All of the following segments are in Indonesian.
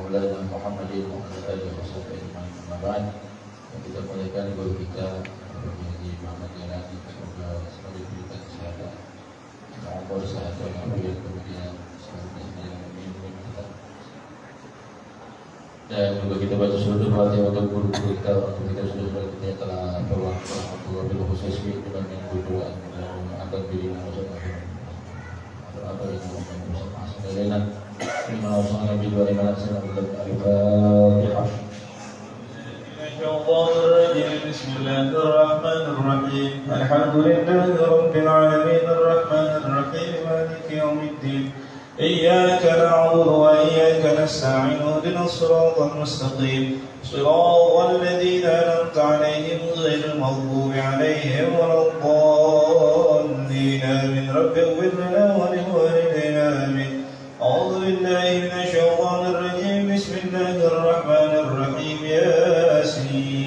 Maulana Muhammadin wa ala alihi washabbihi ajma'in. Amma ba'd. Kita mulaikan guru kita Haji Muhammad Yanadi, semoga selalu diberikan kesehatan, umur sehat walafiat, kemudian selalu melindungi kita. Dan juga kita baca seluruh Fatihah untuk guru-guru kita, untuk kita sudah kita yang telah berwaktu wabil khusus dengan doa akan diri masing-masing. Apa yang masing-masing dan terima kasih Nabi wa alaihi wasallam. بسم الله الرحمن الرحيم الحمد لله رب العالمين الرحمن الرحيم مالك يوم الدين إياك نعبد وإياك نستعين اهدنا الصراط المستقيم صراط الذين أنعمت عليهم غير المغضوب عليهم ولا الضالين آمين رب اغفر لنا ولوالدينا آمين أعوذ بالله من الشيطان الرجيم بسم الله الرحمن الرحيم ياسين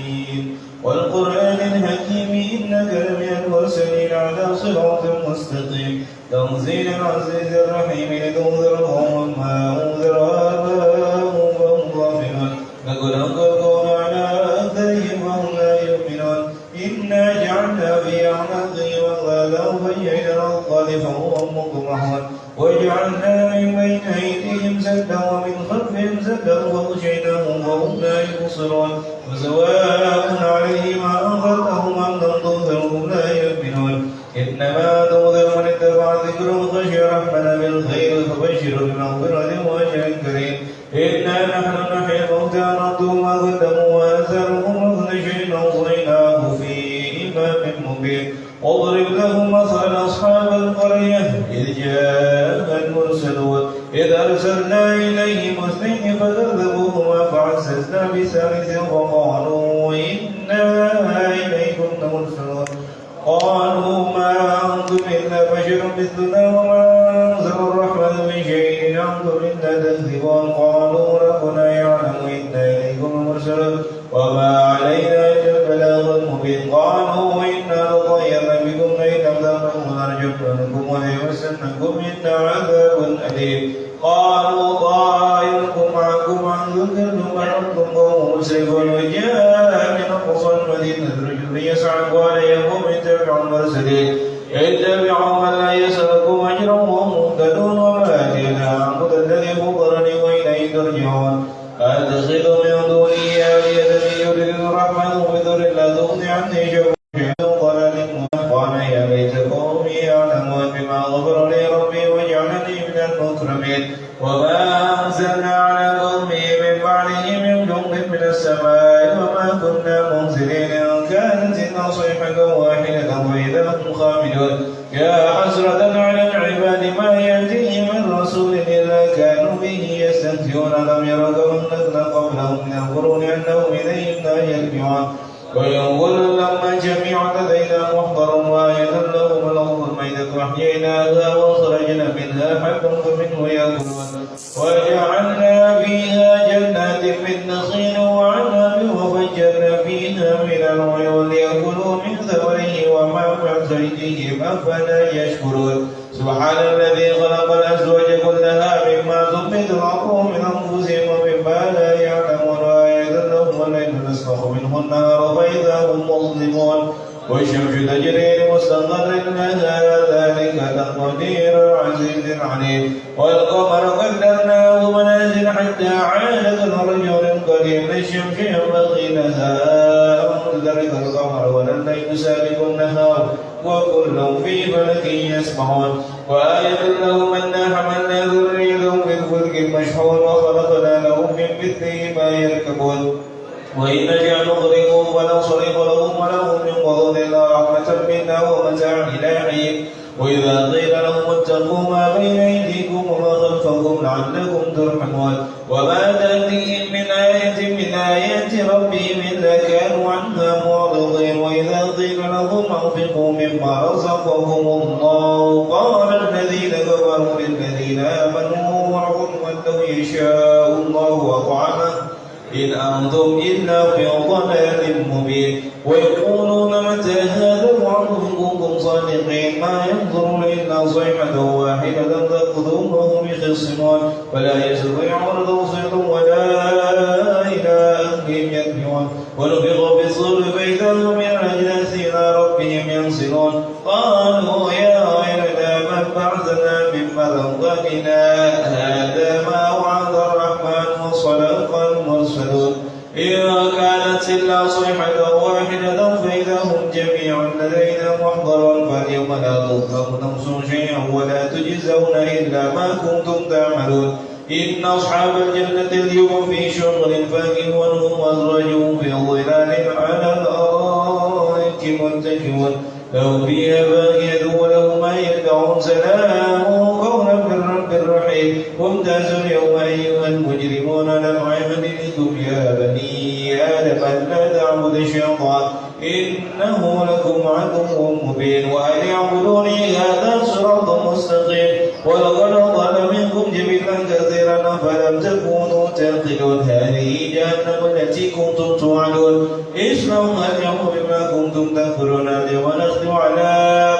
والقرآن الحكيم إنك لمن المرسلين على صراط مستقيم تنزيل العزيز الرحيم لتنذر قوما ما أنذر آباؤهم فهم غافلون نقول أنكركم على أثرهم وهم لا يؤمنون إنا جعلنا في أعناقهم أغلالا فجعلنا الأغلال فهم مقمحون وجعلنا من بين أيديهم سدا ومن خلفهم سدا وغشيناهم وهم لا يبصرون وسواء عليهم أنذرتهم أم لم تنذرهم لا يؤمنون إنما تنذر من اتبع الذكر وخشي الرحمن بالخير فبشر بمغفرة وأجر كريم إنا نحن نحيي الموتى ونكتب ما قدموا وآثارهم وكل شيء أوصيناه في إمام مبين واضرب لهم مثلا أصحاب القرية إذ جاء المرسلون إذ أرسلنا إليهم اثنين فكذبوهما فعززنا بثالث وقالوا إنا إليكم مرسلون قالوا ما أنتم إلا بشر مثلنا وما أنزل الرحمن من شيء إن أنتم إلا تكذبون قالوا ربنا يعلم إنا إليكم مرسلون وما علينا إلا البلاغ المبين قالوا إنا لطيرنا بكم لئن لم تنتهوا لنرجمنكم وليمسنكم منا عذاب أليم قالوا طائركم معكم عن ذكرتم أنتم قوم مسرفون وجاء من أقصى المدينة رجل يسعى عليهم اتبعوا المرسلين اتبعوا من لا يسألكم أجرا وهم مهتدون وما أتينا عبد الذي فطرني وإليه ترجعون أتخذ من دونه آلهة يريد الرحمن بضر لا تغني عني شفاعتهم ضلال قال يا ليت قومي يعلمون بما غفر لي ربي وجعلني من المكرمين وما أنزلنا على قومه من بعده من جند من السماء وما كنا منزلين إن كانت إلا صيحة واحدة وإذا هم خامدون يا حسرة على العباد ما يأتيهم من رسول إلا كانوا به يستهزئون لم يروا كما أهلكنا قبلهم من القرون أنهم إليهم لا يرجعون وينقل لما جميعا لدينا محضر وآية لهم الأرض الميتة أحييناها وأخرجنا منها حبا فمنه يأكلون وجعلنا فيها جنات من نخيل وعنب وفجرنا فيها من العيون ليأكلوا من ثمره وما بعد أيديهم أفلا يشكرون سبحان الذي خلق الأزواج كلها مما تنبت الأرض من أنفسهم ومما لا يعلمون وآية لهم الليل نسلخ منه النهار فإذا هم مظلمون والشمس تجري لمستقر لها ذلك تقدير العزيز العليم والقمر قدرناه منازل حتى عاد كالرجل القديم للشمس ينبغي لها أن تدرك القمر ولا الليل سابق النهار وكل في فلك يسبحون وآية لهم أنا حملنا ذريتهم في الفلك المشحون وخلقنا لهم من مثله ما يركبون وإن نشأ نغرقهم ونصرف لهم ولهم من فضل إلا رحمة منا ومتاع إلى حين وإذا قيل لهم اتقوا ما بين أيديكم وما خلفكم لعلكم ترحمون وما تأتيهم من آية من آيات ربهم إلا كانوا عنها معرضين وإذا قيل لهم أنفقوا مما رزقهم الله قال الذين كفروا للذين آمنوا وعلموا لو يشاء الله أطعمه إن أنتم إلا في ضلال مبين ويقولون متى هذا الوعد إن كنتم صادقين ما ينظرون إلا صيحة واحدة تأخذهم وهم يخصمون فلا يستطيعون توصية ولا كانت إلا صيحة واحدة فإذا هم جميع لدينا محضرون فاليوم لا تظلم نفس شيئا ولا تجزون إلا ما كنتم تعملون إن أصحاب الجنة اليوم في شغل فاكهون هم أزواجهم في ظلال على الأرائك متكئون لهم فيها فاكهة ولهم ما يدعون سلام قولا من رب رحيم وامتازوا اليوم أيها المجرمون لم عملكم يا بني آدم ألا تعبدوا الشيطان إنه لكم عدو مبين وأن اعبدوني هذا صراط مستقيم ولقد ضل منكم جبلا كثيرا فلم تكونوا تعقلون هذه جهنم التي كنتم توعدون اصلوها اليوم بما كنتم تكفرون اليوم نختم على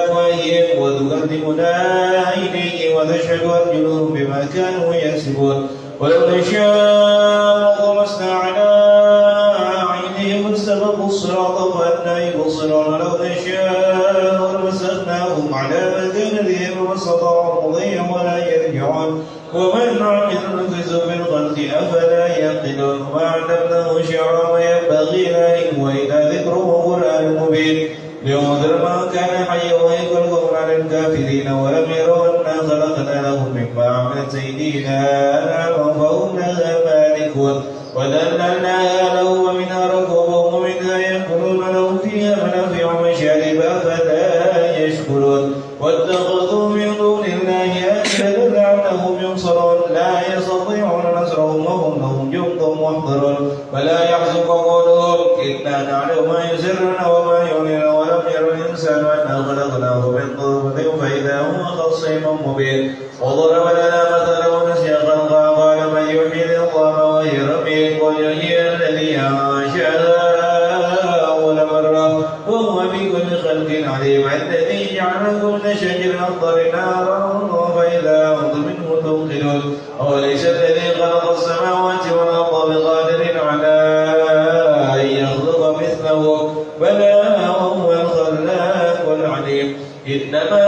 أفواههم وتكلمنا أيديهم وتشهد أرجلهم بما كانوا يكسبون ولو نشاء طمسنا على أعينهم فاستبقوا الصراط فأنى يبصرون لو نشاء لمسخناهم على مكانتهم فما استطاعوا مضيا ولا يرجعون ومن عمل نكز في الخلق أفلا يعقلون وعلمناه شعرا وينبغي له وإذا ذكره قرآن مبين لينذر من كان حيا ويكون القول على الكافرين ولم يروا أنا خلقنا لهم مما عملت أيدينا فهم لها مالكون وذللناها لهم ومنها ركوبهم ومنها يأكلون لهم فيها منافع ومشارب أفلا يشكرون واتخذوا من دون الله آلهة لعلهم ينصرون لا يستطيعون نصرهم وهم لهم جند محضرون ولا يحزنك قولهم إنا نعلم ما يسرون وما يعلنون ولم ير الإنسان أنا خلقناه من طرف فإذا هو خصيم مبين وضرب لنا مثلا ونسي خلقا قال من يحيي العظام وهي رميم قل هي الذي أنشأها أول مرة وهو بكل خلق عليم الذي جعلكم من شجر الأخضر نارا فإذا أنتم منه توقدون أوليس الذي خلق السماوات والأرض بقادر على أن يخلق مثله بلى وهو الخلاق العليم إنما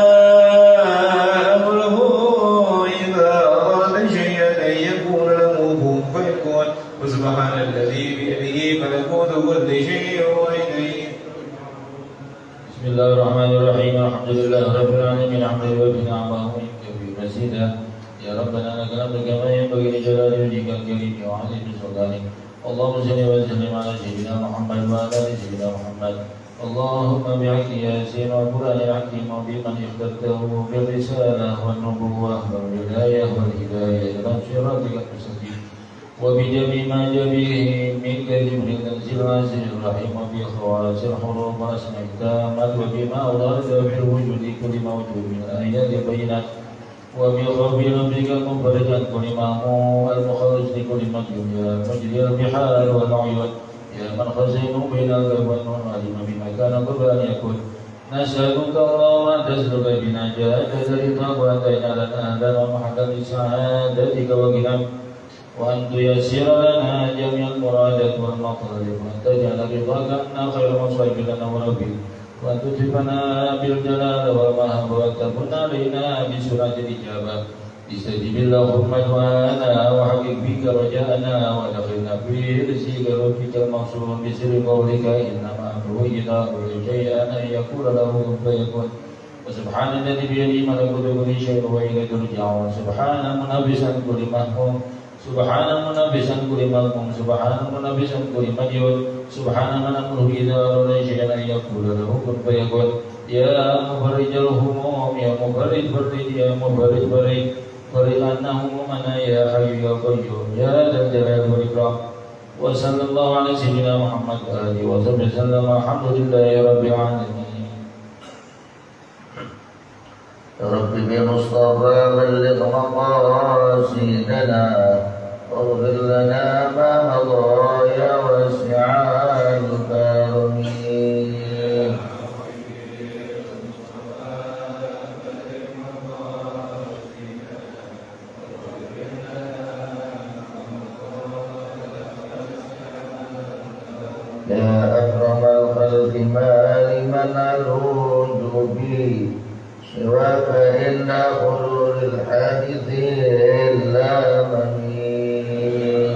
أمره إذا أراد شيئا أن يكون له كن فيكون وسبحان الذي بيده ملكوت كل شيء وإليه. بسم الله الرحمن الرحيم الحمد لله رب العالمين حمدا وبه نعمه ويكفي مزيدا يا ربنا لك الحمد كما ينبغي لجلال وجهك الكريم وعظيم سلطانك اللهم صل وسلم على سيدنا محمد وعلى ال سيدنا محمد اللهم بحق ياسين والقران الحكيم وبمن اخترته بالرساله والنبوه والولايه والهدايه الى صراطك المستقيم وبجميع ما جاء به منك جبريل تنزيل العزيز الرحيم وبخواص الحروف واسماء التامات وبما اورد في الوجود كل موجود من الايات البينات وبخوف ربك منفرجا كل مهموم المخرج لكل مجنون يا مجري البحار والعيون يا من خزين بين الغيب والنور علم بما كان قبل ان يكون نسألك اللهم أن تسلك بنا جاءك رضاك وأن تجعل لنا أهلا ومحلا لسعادتك وغناك وأن تيسر لنا جميع المرادات والمطالب وأن تجعل رضاك عنا خير مصائب لنا ونبيك وأن تتبنا بالجلال والمهب وأن تكون علينا بسرعة الإجابة استجب اللهم دعاءنا وحقق بك رجاءنا ودخلنا في رزقك ربك المنصور بسر قولك إنما أمره إذا أراد شيئا أن يقول له كن فيكون وسبحان الذي بيده ملكوت كل شيء وإليه ترجعون سبحان منبسا كل مهموم سبحان منبسا كل مهموم سبحان منبسا كل مديون سبحان من أمره إذا أراد شيئا أن يقول له كن فيكون يا مفرج الهموم يا مفرج فرج يا مفرج فرج فرج عنا همومنا يا حي يا قيوم يا ذا الجلال والإكرام وصلى الله على سيدنا محمد وآله وصحبه وسلم الحمد لله رب العالمين. رب بالمصطفى بلغ مقاصدنا واغفر لنا ما مضى يا واسع الكرم. يا أكرم الخلق ما لمن ألوذ به سواك إلا حلول الحادث إلا مني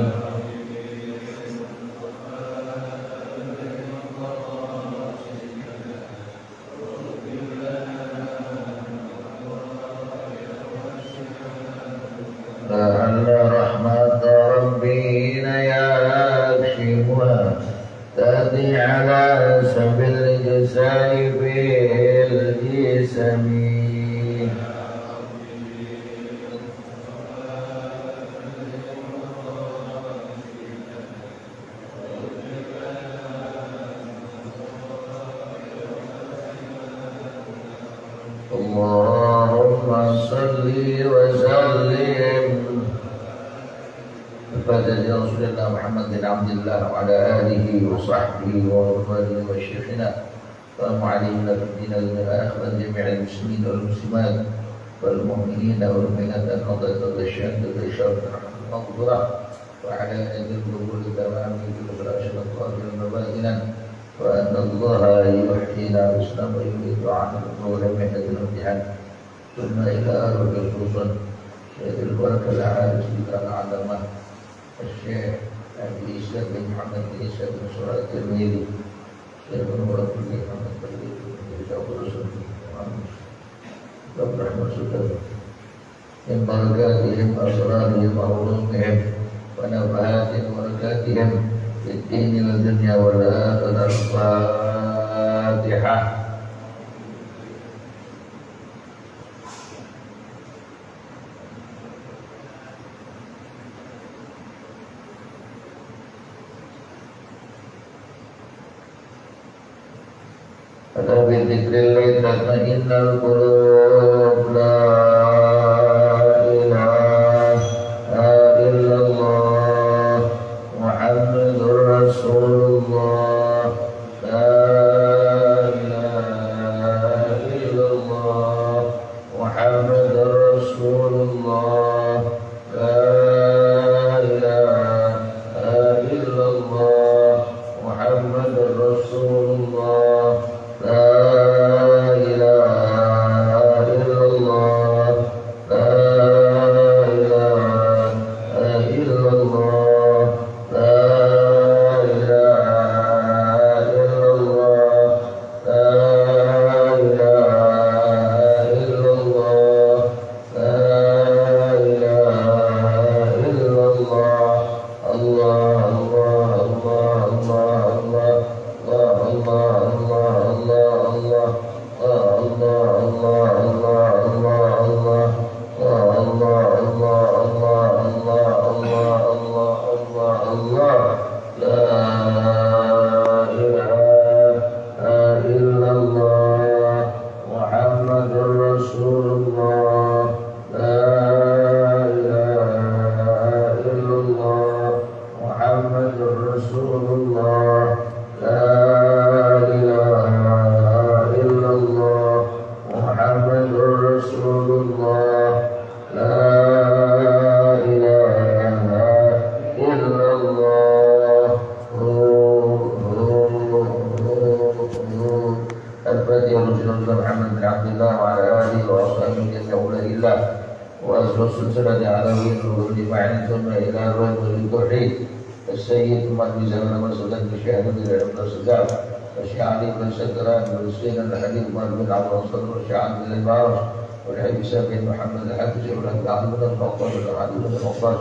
اللهم صل وسلم kepada Rasulullah Muhammad bin Abdullah wa ala alihi wa sahbihi wa rufadihi wa syekhina wa mu'alimna bidina al-akhir jami'al muslimin wal muslimat wal mu'minina wal mu'minat al-qadat al-syahid al-isyarat al-maghfirah wa ala ajil qubul tamami bil-rashadat al-mabadinan wa anna Allah yuhtina bislam wa yuhidu anna al-qawla mihnat al-imtihan thumma ila arul khususan syahid al-barakah al-'alis bikran al-'alamah الشيخ أبي إسحاق بن محمد بن إسحاق بن سورة الترمذي شيخ المراد بن محمد بن إسحاق الرسول رب رحمة الله من بركاتهم وأسرارهم وعلومهم ونفحات بركاتهم في الدين والدنيا والآخرة الفاتحة. Ala bi dzikrillah tatma'innul qulub la ilaha illallah Muhammadur Rasulullah la ilaha illallah Muhammadur Rasulullah la ilaha illallah Muhammadur Rasulullah La ilaha illallah La ilaha illallah La ilaha illallah La ilaha illallah La ilaha illallah Allah Allah Allah Allah Allah السيد من بزمن مسعود بشهر من العلم والسجاد والشعري بن سكران والسين الحليم بن عبد الرسول والشعر بن البارش والحديث بن محمد الحافظ والعبد بن المقدار والعبد بن المقدار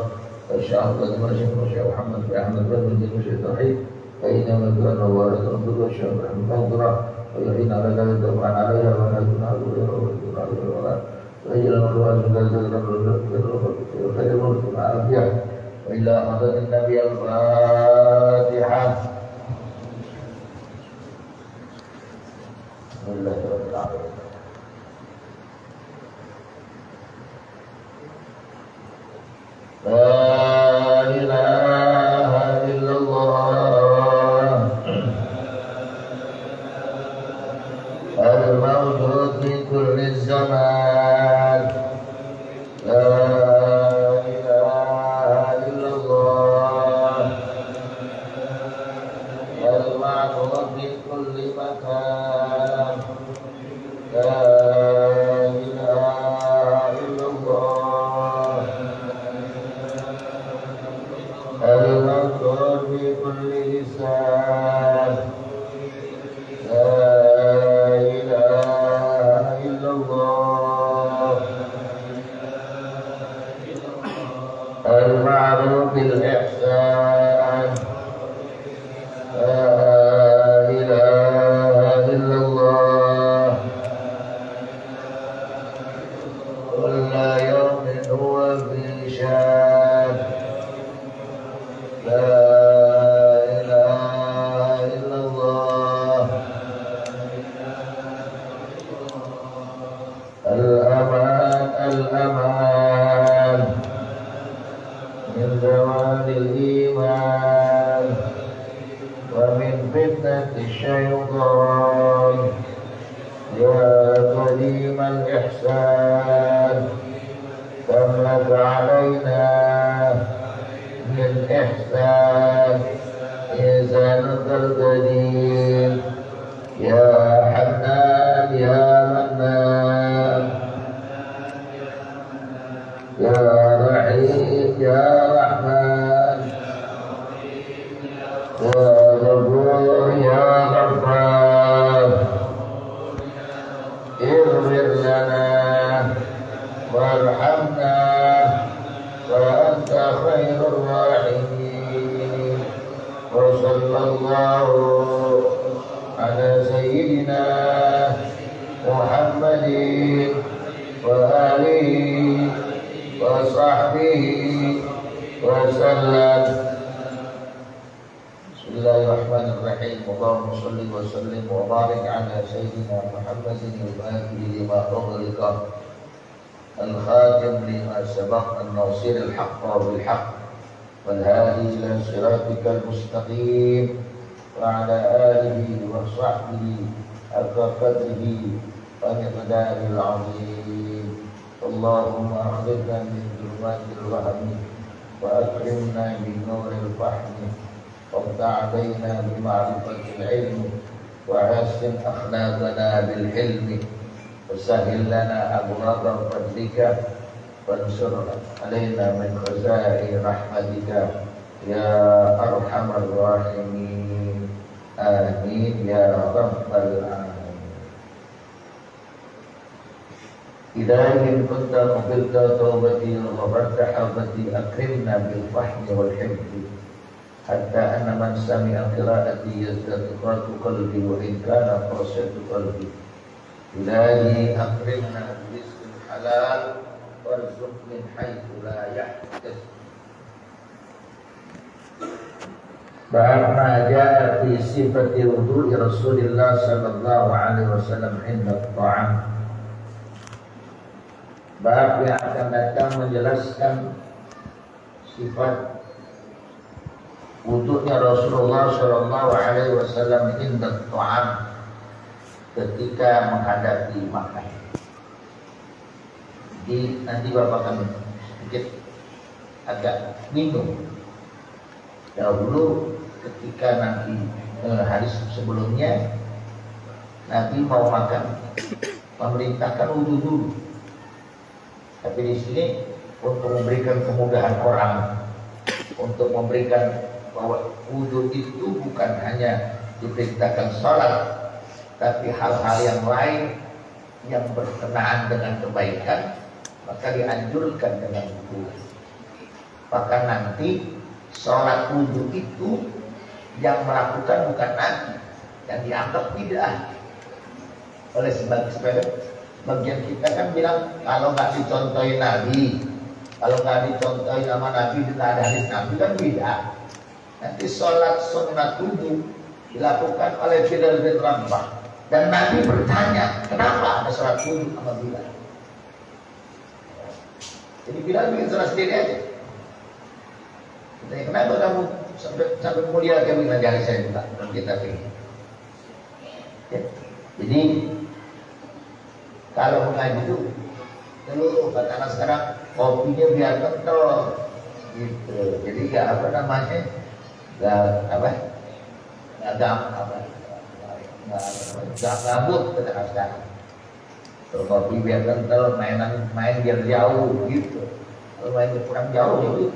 والشعر بن مرشد والشيخ محمد بن احمد بن المشي التوحيد فإنما كان وارد ربك والشيخ رحمه الله ويعين على ذلك طبعا عليها ولا تنال ولا ويجعل الله من ذلك خير الملك مع الأنبياء وإلى حضرة النبي الفاتحة. بسم الله رب العالمين. لا إله إلا الله الموجود في كل الزمان. لا المعروف بالإحسان. لا إله إلا الله كل يوم هو في شان. لا إله إلا الله الشيطان يا كريم الإحسان كم لك علينا من إحسان إحسانك القدير يا حنان يا منان يا رحيم يا رحمن يا غفور يا غفار اغفر لنا وارحمنا وأنت خير الراحمين وصلى الله على سيدنا محمد وآله وصحبه وسلم. Bismillahirrahmanirrahim. Allahumma shalli wa sallim wa barik ala sayyidina Muhammadin al-Fatih lima ughliqa al-khatim lima sabaq an-nasir al-haqqa bil-haqq wal-hadi ila siratikal mustaqim wa ala alihi wa sahbihi haqqa qadrihi wa miqdaril azim. Allahumma akhrijna min dhulumatil wahmi wa akrimna bi nuril fahmi وافتح علينا بمعرفة العلم وحسن أخلاقنا بالحلم وسهل لنا أبواب فضلك وانصر علينا من خزائن رحمتك يا أرحم الراحمين آمين يا رب العالمين. إلهي إن كنت قبلت توبتي وغفرت حوبتي أكرمنا بالفهم والحفظ حتى أن من سمع قراءتي يزداد قلبي وإن كان قاسية قلبي. إلهي أكرمنا برزق حلال وارزق من حيث لا يحتسب. باب ما جاء في صفة وضوء رسول الله صلى الله عليه وسلم عند الطعام. Bab yang akan datang menjelaskan sifat wudhunya Rasulullah Shallallahu Alaihi Wasallam indah ta'am, ketika menghadapi makan. Jadi nanti Bapak akan sedikit agak bingung. Dahulu ketika nanti hari sebelumnya Nabi mau makan, memerintahkan wudhu dulu. Tapi di sini untuk memberikan kemudahan orang, untuk memberikan bahwa wudhu itu bukan hanya diperintahkan sholat, tapi hal-hal yang lain yang berkenaan dengan kebaikan, maka dianjurkan dengan wudhu. Bahkan nanti sholat wudhu itu yang melakukan bukan Nabi, yang dianggap bid'ah. Oleh sebab bagian kita kan bilang kalau nggak dicontohin Nabi, kalau nggak dicontohin sama Nabi, tidak ada hadis Nabi kan bid'ah. Nanti sholat sunat wudhu dilakukan oleh Bilal bin Rabah, dan Nabi bertanya kenapa ada sholat wudhu sama Bilal. Jadi Bilal bikin sholat sendiri aja. Tanya kenapa kamu sampai mulia kami ngajari saya juga dalam kitab ini. Ya. Jadi kalau mengaji itu dulu kata anak sekarang kopinya biar kental gitu. Jadi nggak apa namanya, nggak gabut kata anak sekarang. Kalau kopi biar kental, main biar jauh gitu. Kalau main kurang jauh gitu.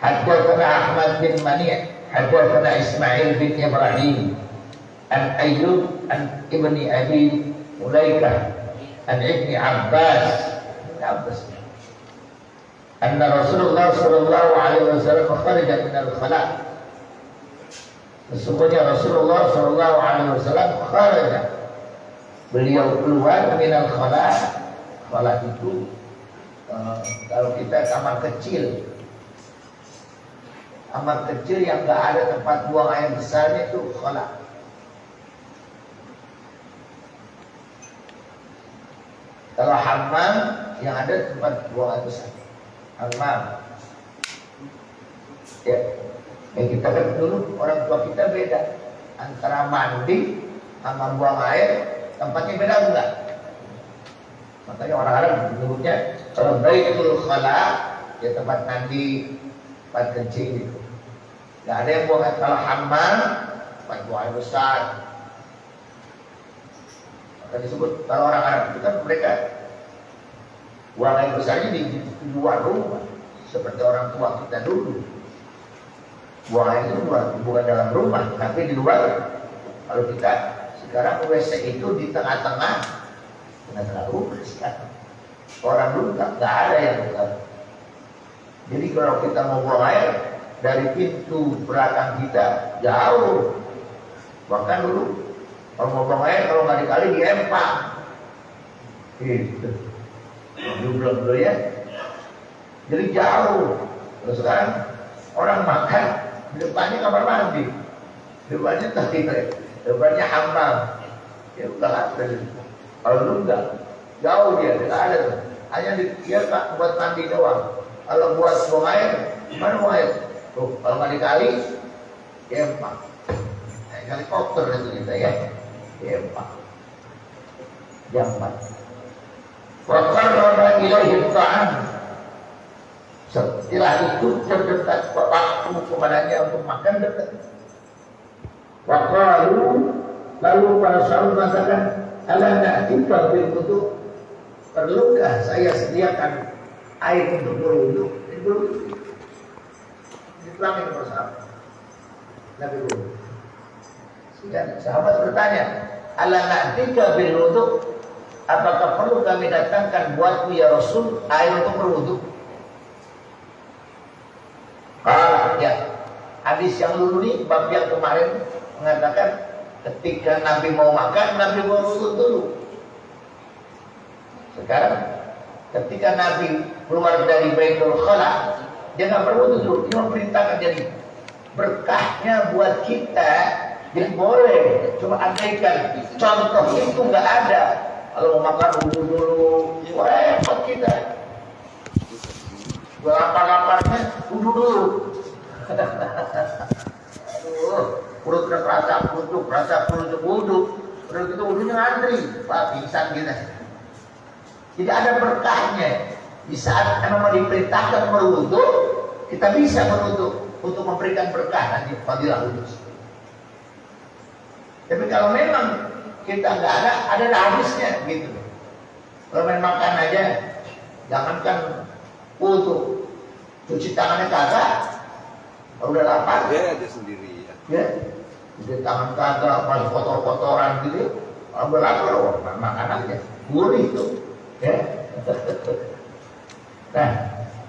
Haddatsana Ahmad bin Mani', haddatsana Ismail bin Ibrahim, an Ayyub an ibni Abi Mulaikah, an ibni Abbas, anna Rasulullah sallallahu alaihi wasallam kharaja min al-khala'. Sesungguhnya Rasulullah sallallahu alaihi wasallam kharaja, beliau keluar min al-khala'. Khala' itu kalau kita kamar kecil yang nggak ada tempat buang air besarnya itu khala'. Kalau hammam yang ada tempat buang air besar, hammam. Ya, kita kan dulu orang tua kita beda. antara mandi sama buang air tempatnya beda enggak? Makanya orang Arab menyebutnya baitul khala, ya tempat mandi, tempat kencing gitu. Gak ada yang buang air. Kalau hammam, tempat buang air besar. Maka disebut kalau orang Arab itu kan mereka buang air besarnya di luar rumah, seperti orang tua kita dulu. Buang air itu bukan dalam rumah, tapi di luar. Kalau kita sekarang WC itu di tengah-tengah rumah sekarang. Orang dulu nggak ada yang bukan. Jadi kalau kita mau buang air dari pintu belakang kita jauh. Bahkan dulu kalau mau buang air kalau nggak dikali di empang. Gitu. Belum ya. Jadi jauh. Terus sekarang orang makan di depannya kamar mandi, di depannya toilet, di depannya hammam. Ya udah ada. Kalau dulu enggak, jauh dia, tidak ada tuh. Hanya dia buat mandi doang. Kalau buat buang air, mana buang air? Tuh, kalau nggak dikali, empang. Helikopter itu kita ya, empang. Jambat. Waqarraba ilaihi ta'am. Setelah itu terdekat waktu kepadanya untuk makan dekat. Waqalu, lalu para sahabat mengatakan, ala na'tika bil wudu, perlukah saya sediakan air untuk berwudu? Itu dibilangin para sahabat. Nabi berwudu. Sehingga sahabat bertanya, ala na'tika bil wudu, apakah perlu kami datangkan buatmu ya Rasul air untuk berwudu? Ya, hadis yang dulu nih, bab yang kemarin mengatakan ketika Nabi mau makan, Nabi mau berwudu dulu. Sekarang ketika Nabi keluar dari Baitul Khala, dia nggak berwudu dulu, dia memerintahkan. Jadi berkahnya buat kita, jadi boleh. Cuma andaikan contoh itu nggak ada, kalau mau makan wudu dulu, repot kita. Lapar-laparnya wudu dulu. Aduh, perut rasa kucuk wudu. Udah gitu wudunya ngantri, Pak, pingsan kita. Tidak ada berkahnya. Di saat memang diperintahkan berwudu, kita bisa berwudu untuk memberikan berkah nanti fadilah wudu. Tapi kalau memang kita nggak ada hadisnya gitu. Kalau main makan aja, jangankan wudu, cuci tangannya kagak. Kalau udah lapar, dia aja sendiri ya. Cuci tangan kagak, masih kotor-kotoran gitu. Kalau udah lapar, makan aja, gurih itu. Ya. Nah,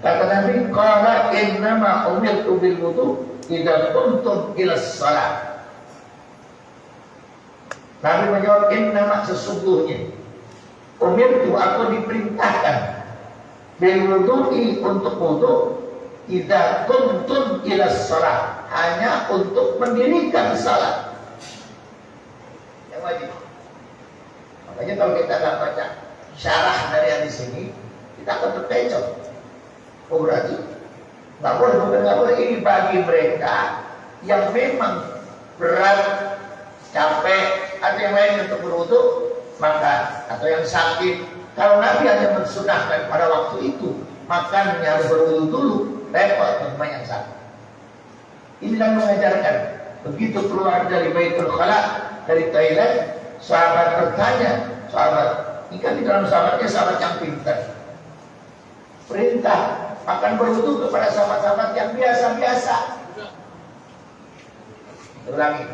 kata Nabi, qala innama umirtu bil wudu idza qumtum ila shalah. Nabi menjawab, innama sesungguhnya umirtu, aku diperintahkan bil wudu'i untuk wudu idza qumtum ila shalah, hanya untuk mendirikan salat yang wajib. Makanya kalau kita nggak baca syarah dari hadis ini, kita akan terpecah. Oh berarti nggak boleh, bukan nggak boleh. Ini bagi mereka yang memang berat, capek, atau yang lain untuk berwudu, maka atau yang sakit. Kalau Nabi hanya mensunahkan pada waktu itu makannya harus berwudu dulu, repot bagi yang sakit. Inilah mengajarkan. Begitu keluar dari Baitul Khala, dari toilet, sahabat bertanya, sahabat, ini kan di dalam sahabatnya sahabat yang pintar. Perintah akan berwudu kepada sahabat-sahabat yang biasa-biasa. Ulangi.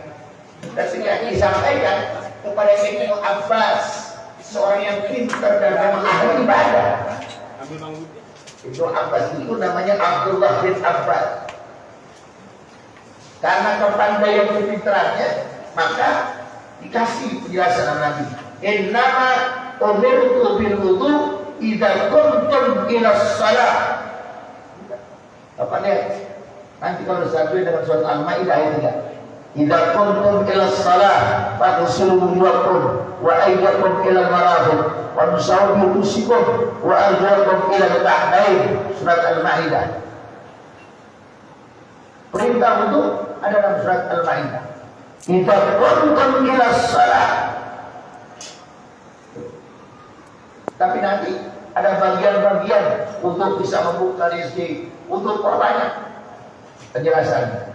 Dan sehingga disampaikan kepada Ibnu Abbas, seorang yang pintar dan memang ahli ibadah. Ibnu Abbas itu namanya Abdullah bin Abbas. Karena kepandaian kepintarannya, maka dikasih penjelasan Nabi. Innama umirtu bil wudu idza qumtum ila shalah. Apa lihat? Nanti kalau disatuin dengan surat Al-Maidah ayat 3. Idza qumtum ila shalah faghsilu wujuhakum wa aydakum ila al-marafiq wamsahu bi ru'usikum wa arjulakum ila al-ka'bayn. Surat Al-Maidah. Perintah wudu ada dalam surat Al-Maidah. Idza qumtum ila shalah. Tapi nanti ada bagian-bagian untuk bisa membuka rezeki, untuk perbanyak penjelasan.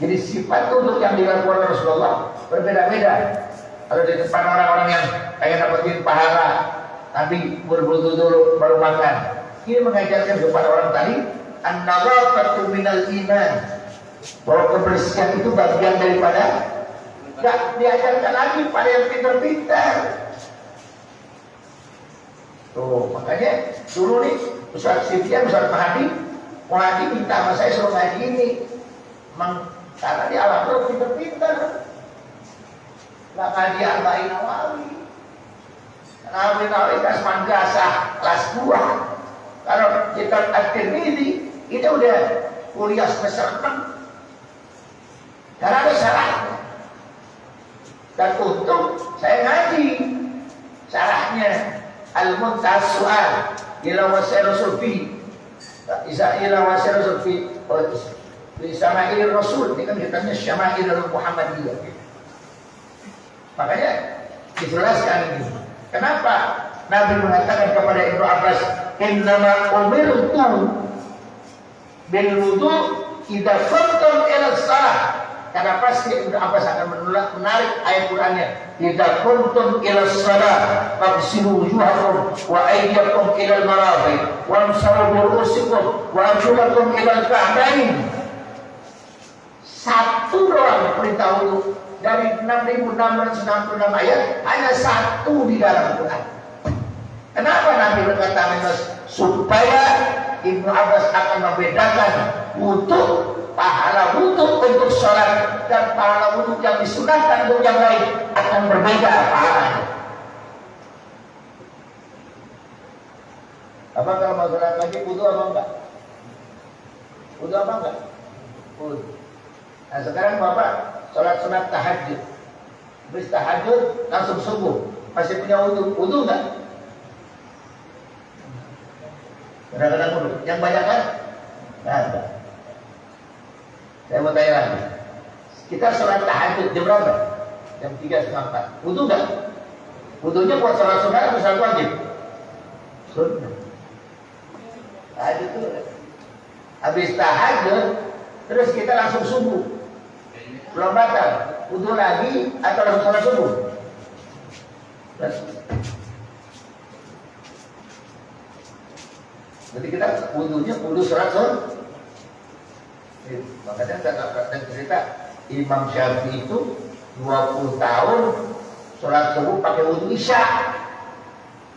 Jadi sifat untuk yang dilakukan Rasulullah berbeda-beda. Kalau di depan orang-orang yang pengen dapetin pahala, Nabi berwudu dulu baru makan. Ini mengajarkan kepada orang tadi an-nadhafatu minal iman, bahwa kebersihan itu bagian daripada. Tidak diajarkan lagi pada yang pintar-pintar. Tuh, makanya dulu nih Ustaz Sitian, Ustaz Mahdi minta sama saya suruh ngaji ini. Karena di alam itu pintar-pintar. Nggak ngaji Arba'in Nawawi. Arba'in Nawawi Kasman Gasah kelas 2. Kalau kitab At-Tirmidzi itu udah kuliah semester 6. Karena ada syarahnya. Dan untung saya ngaji syarahnya Al-Muntaha Su'al ila Wasir Rasul ila Wasir Rasul fi Syama'il Rasul. Ini kan kitabnya Syama'il Muhammadiyah. Makanya dijelaskan ini. Kenapa Nabi mengatakan kepada Ibnu Abbas, "Innama umirtu bil wudu idza kuntum ila shalah." Karena pasti Ibnu Abbas akan menarik ayat Qur'annya, "Idza kuntum ila shalah faghsilu wujuhakum wa aydiyakum ila al-marafiq wamsahu bi ru'usikum wa arjulakum ila al-ka'bayn." Satu doang perintah wudu dari 6.666 ayat, hanya satu di dalam Quran. Kenapa Nabi berkata supaya Ibnu Abbas akan membedakan wudu, pahala wudu untuk sholat dan pahala wudu yang disunahkan untuk yang lain akan berbeda pahalanya. Apa kalau masalah lagi wudu apa enggak? Wudu apa enggak? Wudu. Nah sekarang Bapak sholat sunat tahajud, habis tahajud langsung subuh, masih punya wudu enggak? Kadang-kadang wudu, yang banyak kan? Nggak ada. Saya mau tanya lagi, kita sholat tahajud jam berapa? Jam 3:30. Wudu enggak? Wudunya buat sholat sunat atau sholat wajib? Sunat. Tahajud itu habis tahajud terus kita langsung subuh, belum batal, wudu lagi atau langsung sholat subuh? Jadi kita wudunya wudu sholat subuh. Makanya saya cerita Imam Syafi'i itu 20 tahun sholat subuh pakai wudu isya,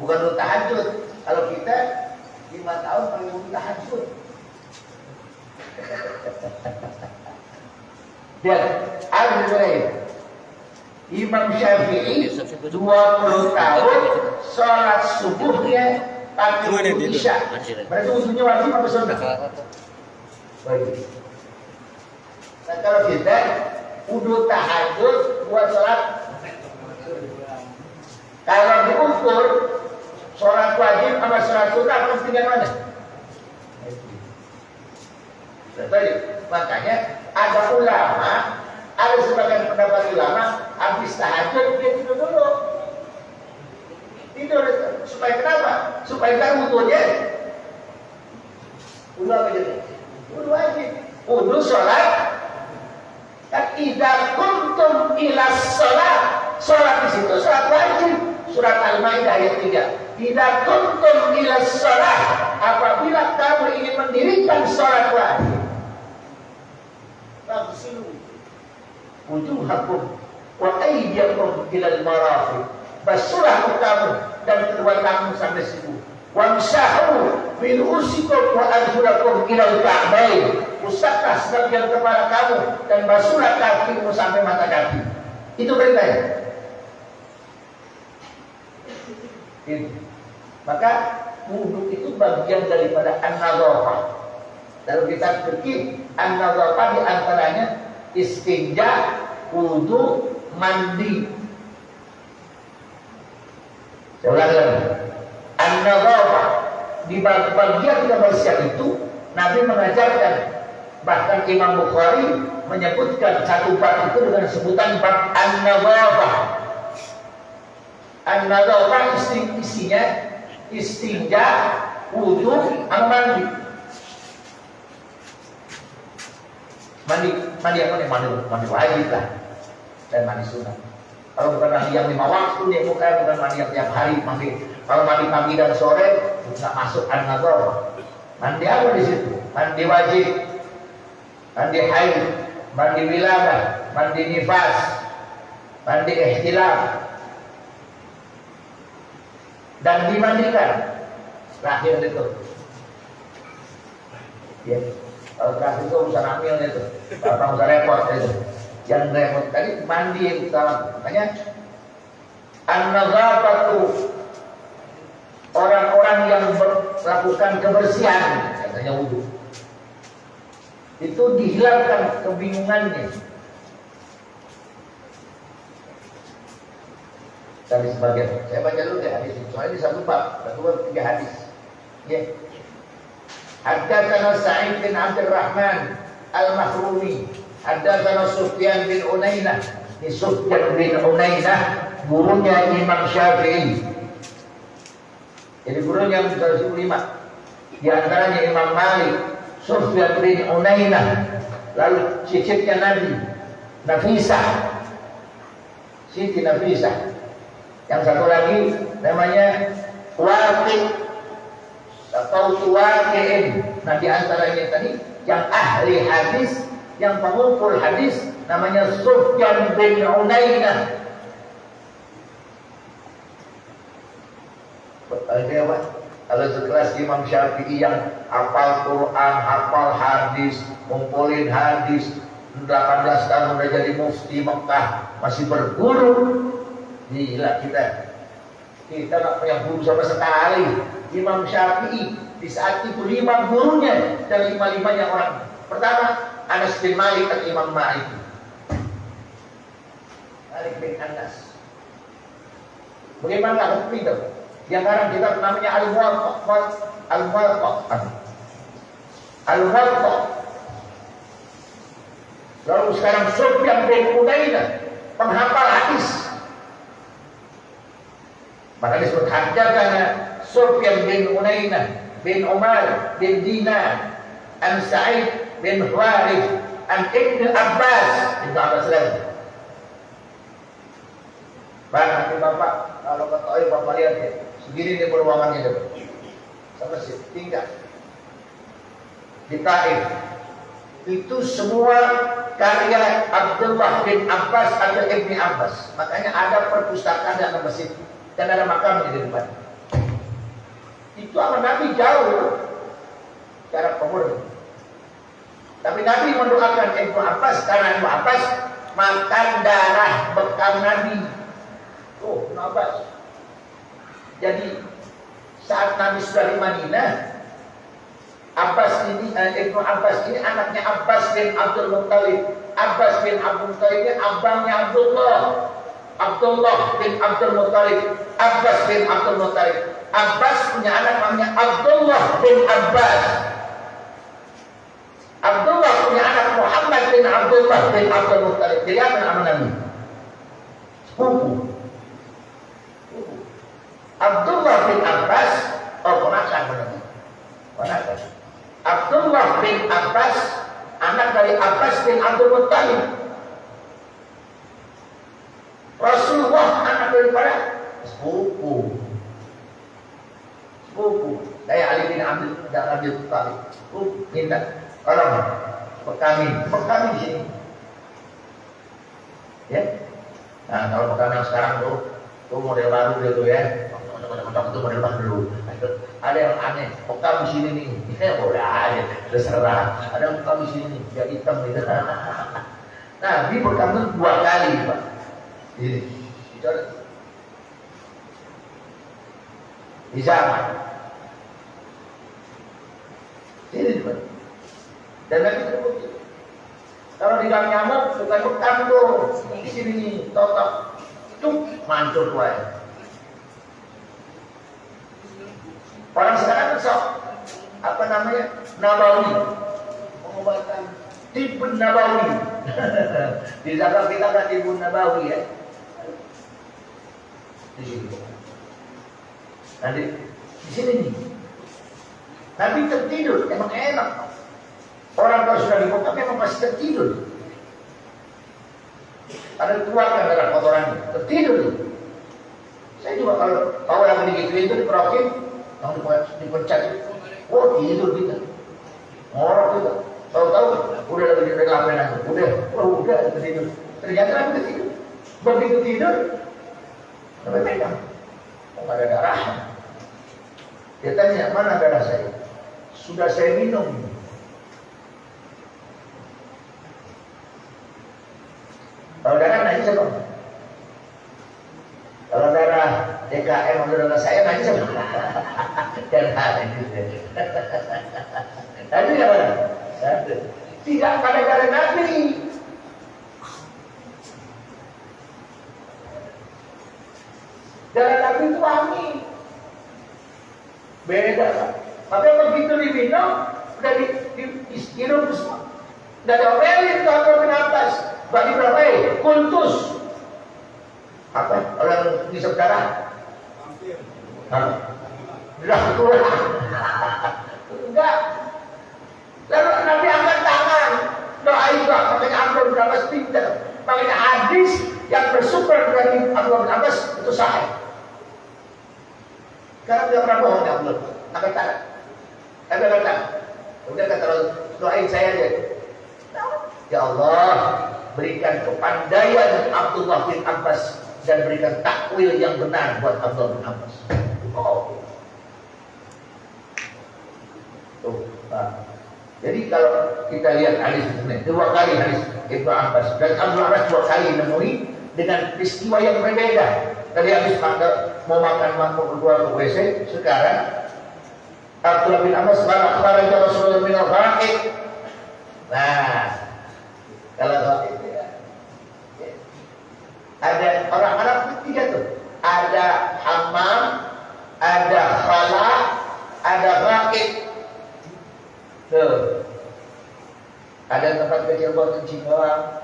bukan wudu tahajud. Kalau kita 5 tahun pakai wudu tahajud. Dan Al-Hurairah Imam Syafi'i 20 tahun sholat subuhnya pakai wudu isya. Berarti wudunya wajib apa sunnah? Wajib. Nah kalau kita wudu tahajud buat sholat, kalau diukur sholat wajib sama sholat sunnah kepentingan mana? Betul. Makanya ada ulama, ada sebagian pendapat ulama habis tahajud dia tidur dulu. Tidur supaya kenapa? Supaya kan wudunya wudu apa jadi? Wudu wajib. Wudu sholat. Dan idza kuntum ila sholat, sholat di situ sholat wajib. Surat Al-Maidah ayat 3. Idza kuntum ila sholat, apabila kamu ingin mendirikan sholat wajib, faghsilu wujuhakum wa aydiyakum ila al-marafiq. Basuhlah kamu dan kedua tangan sampai siku. Wamsahu bi ru'usikum wa arjulakum ila al-ka'bayn. Usaplah sebagian kepala kamu dan basuhlah kakimu sampai mata kaki. Itu perintahnya. Maka wudu itu bagian daripada an-nadhafah. Dalam kitab fikih, an-nadhafah di antaranya istinja, wudu, mandi. Saya ulangi lagi. An-nadhafah di bagian kebersihan itu Nabi mengajarkan Bahkan Imam Bukhari menyebutkan satu bab itu dengan sebutan bab an-nadhafah. An-nadhafah isinya istinja, wudu, sama mandi. Mandi apa nih? Mandi wajib lah dan mandi sunat. Kalau bukan mandi yang 5 waktu dia bukan mandi yang tiap hari mandi. Kalau mandi pagi dan sore nggak masuk an-nadhafah. Mandi apa di situ? Mandi wajib, mandi haid, mandi wiladah, mandi nifas, mandi ihtilam, dan dimandikan. Terakhir itu. Ya. Kalau terakhir itu urusan amil itu. Bapak usah repot itu. Yang repot tadi mandi yang utama. Makanya an-nadhafatu, orang-orang yang melakukan kebersihan, katanya wudu, itu dihilangkan kebingungannya. Dari sebagian, saya baca dulu deh hadis ini. Soalnya di satu bab, 3 hadis. Ya. Haddatsana Sa'id bin Abdurrahman Al-Mahrumi, haddatsana Sufyan bin Unainah. Ini Sufyan bin Unainah gurunya Imam Syafi'i. Jadi gurunya 105. Di antaranya Imam Malik, Sufyan bin Unainah, lalu cicitnya Nabi, Nafisah, Siti Nafisah. Yang satu lagi namanya Waqi' atau Tuwaqi'in. Nah di antaranya tadi yang ahli hadis, yang pengumpul hadis namanya Sufyan bin Unainah. Kalau sekelas Imam Syafi'i yang hafal Quran, hafal hadis, ngumpulin hadis, 18 tahun udah jadi mufti Mekah, masih berguru. Gila kita nggak punya guru sama sekali. Imam Syafi'i di saat itu 5 gurunya, dan 5-5-nya orang. Pertama Anas bin Malik dan Imam Malik bin Anas. Bagaimana hukum itu? Yang sekarang kita namanya Al-Muwatta. Lalu sekarang Sufyan bin Unainah, penghafal hadis. Maka disebut haddatsana Sufyan bin Unainah bin Umar bin Dinar an Sa'id bin Harith an Ibnu Abbas. Ibnu Abbas lagi. Nanti Bapak kalau ketahui Bapak lihat ya, segini nih peruangannya itu. Sama sih tinggal di Taif. Itu semua karya Abdullah bin Abbas atau Ibnu Abbas. Makanya ada perpustakaan dalam masjid dan ada makamnya di depan. Itu sama Nabi jauh cara umur. Tapi Nabi mendoakan Ibnu Abbas karena Ibnu Abbas makan darah bekam Nabi. Oh, Ibnu Abbas. Jadi saat Nabi sudah di Madinah, Ibnu Abbas ini anaknya Abbas bin Abdul Muttalib. Abbas bin Abdul Muttalib ini abangnya Abdullah. Abdullah bin Abdul Muttalib, Abbas bin Abdul Muttalib. Abbas punya anak namanya Abdullah bin Abbas. Abdullah punya anak Muhammad bin Abdullah bin Abdul Muttalib. Jadi apa nama Nabi? Sepupu. Abdullah bin Abbas, ponakan benar. Ponakan. Abdullah bin Abbas, anak dari Abbas bin Abdul Muttalib. Rasulullah anak daripada sepupu. Kayak Ali bin Abi Thalib. Minta tolong pekamin di sini. Ya. Nah kalau pekamin sekarang tuh model baru itu ya. Itu model baru. Ada yang aneh. Pekam di sini nih. Ya boleh aja. Terserah. Ada yang pekam di sini nih. Biar hitam nih. Nah ini pekam itu 2 kali Pak. Ini. Di zaman ini juga. Dan lagi terbukti. Kalau di dalam nyamuk bukan bekam tuh. Di sini nih, totok. Itu mancur tuh ya. Orang sekarang sok apa namanya? Nabawi. Pengobatan Tibun Nabawi. Di zakat kita kan Tibun Nabawi ya. Di sini. Nanti di sini nih. Nabi tertidur, emang enak. Orang kalau sudah dibuka memang pasti tertidur. Ada keluarkan darah kotorannya, tertidur. Saya juga kalau lagi digituin itu dikerokin, lalu dipencet. Oh tidur kita, ngorok kita. Tahu-tahu udah lagi di lapen aku, udah tidur. Ternyata aku tidur. Begitu tidur, sampai pegang. Oh nggak ada darah. Dia tanya mana darah saya? Sudah saya minum. Kalau darah nanti siapa? Kalau darah DKM atau darah saya nanti siapa? Darah itu. Tadi apa? Tidak pada darah Nabi. Darah Nabi itu wangi. Beda kan? Tapi begitu diminum, udah dihirup semua. Udah diomelin tuh Abdullah bin Abbas. Bagi berapa ya? Kultus. Apa? Orang ngisep darah? Udah keluar. Enggak. Lalu Nabi angkat tangan. Doa juga. Makanya Abdullah bin Abbas pintar. Makanya hadis yang bersumber dari Abdullah bin Abbas itu sahih. Karena dia pernah bohong ya Allah. Angkat tangan. Angkat tangan. Udah kata doain saya aja. Ya Allah, berikan kepandaian Abdullah bin Abbas dan berikan takwil yang benar buat Abdullah bin Abbas. Oh. Tuh, Pak. Jadi kalau kita lihat hadis ini, 2 kali hadis Ibnu Abbas dan Abdullah Abbas 2 kali menemui dengan peristiwa yang berbeda. Tadi habis mau makan keluar ke WC, sekarang Abdullah bin Abbas kharaja Rasulullah min al-Ghaiq. Nah, kalau itu ya. Ada orang Arab itu 3 tuh. Ada hammam, ada khala, ada ghaiq. Tuh. Ada tempat kecil buat kencing doang,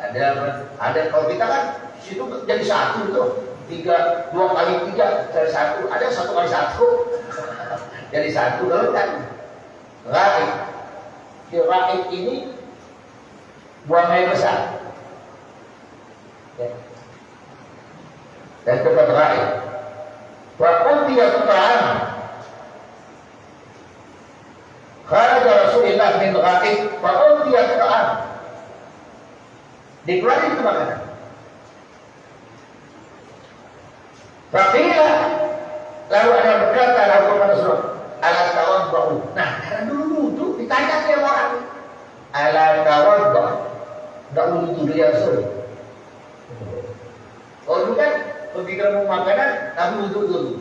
ada kalau kita kan situ jadi 1 tuh. 2 kali 3 jadi 1, ada 1 kali 1 jadi 1 kalau kan ghaiq. Ghaiq ini buang air besar ya. Dan tempat ghaiq wa qutiyat ta'am kharaja Rasulullah min ghaiq wa qutiyat ta'am dikeluarin itu makanan. Faqila lalu ada berkata lalu kepada Rasulullah ala tawaddu. Nah karena dulu tuh ditanya ke orang ala tawaddu enggak wudu ya Rasul. Oh itu kan begitu mau makanan Nabi wudu dulu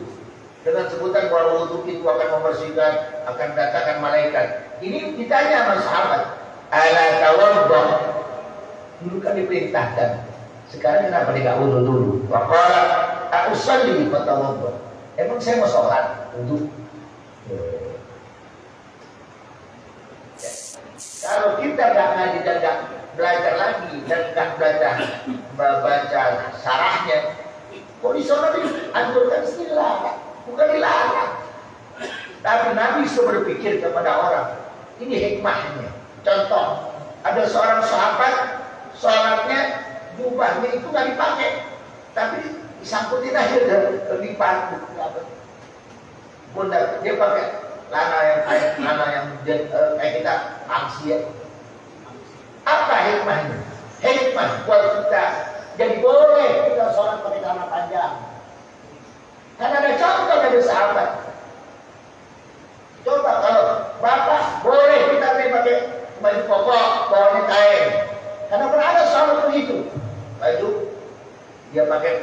dengan sebutan bahwa wudu itu akan membersihkan, akan datangkan malaikat. Ini ditanya sama sahabat ala tawaddu, dulu kan diperintahkan. Sekarang kenapa dia enggak wudu dulu? Waqala a'usalli fa tawaddu. Emang saya mau sholat wudu? Kalau kita nggak ngaji dan nggak belajar lagi dan nggak belajar membaca syarahnya, kok di sana dianjurkan dilarang, bukan dilarang. Tapi Nabi sudah berpikir kepada orang, ini hikmahnya. Contoh, ada seorang sahabat, sholatnya jubahnya itu nggak dipakai, tapi disangkutin aja lebih panjang. Bunda dia pakai lana yang kayak kita angsia. Apa hikmahnya? Hikmah buat kita jadi boleh kita sholat pakai celana panjang. Karena ada contoh dari sahabat. Coba kalau bapak boleh kita pakai baju koko bawahnya kain. Karena pernah ada sahabat begitu. Baju dia pakai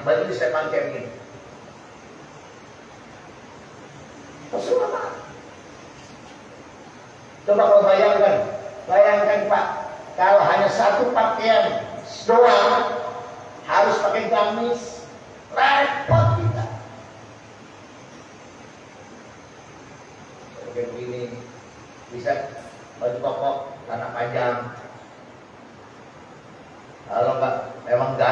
baju disepang kayak begini. Rasulullah. Coba kau bayangkan Pak, kalau hanya 1 pakaian doang harus pakai gamis, repot kita. Kayak begini, bisa baju koko tanah panjang. Kalau nggak, memang nggak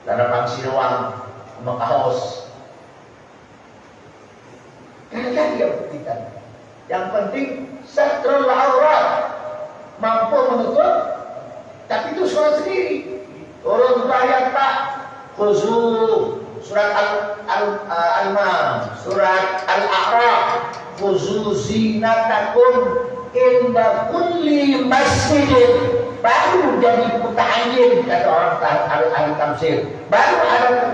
ada pangsi doang sama kaos. Karena dia buktikan. Yang penting satrul aurat, mampu menutup, tapi itu sholat sendiri. Turun ayat tak khuzu surat Al-Imam, surat Al-A'raf, khuzu zinatakum inda kulli masjidin. Baru jadi muta'ayyin kata orang ahli tafsir. Baru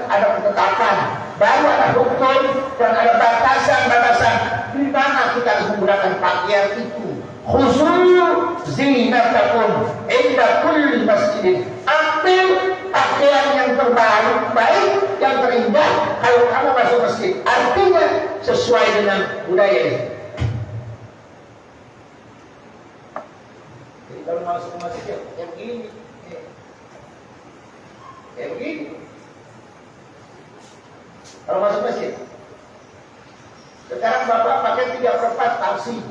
ada ketetapan, baru ada hukum dan ada batasan-batasan di mana kita harus menggunakan pakaian itu. Khusus zinatakum inda kulli masjidin. Ambil pakaian yang terbaik, baik, yang terindah kalau kamu masuk masjid. Artinya sesuai dengan budaya ini. Jadi kalau masuk masjid yang begini, kayak begini. Kalau masuk masjid, sekarang bapak pakai 3/4 tafsir.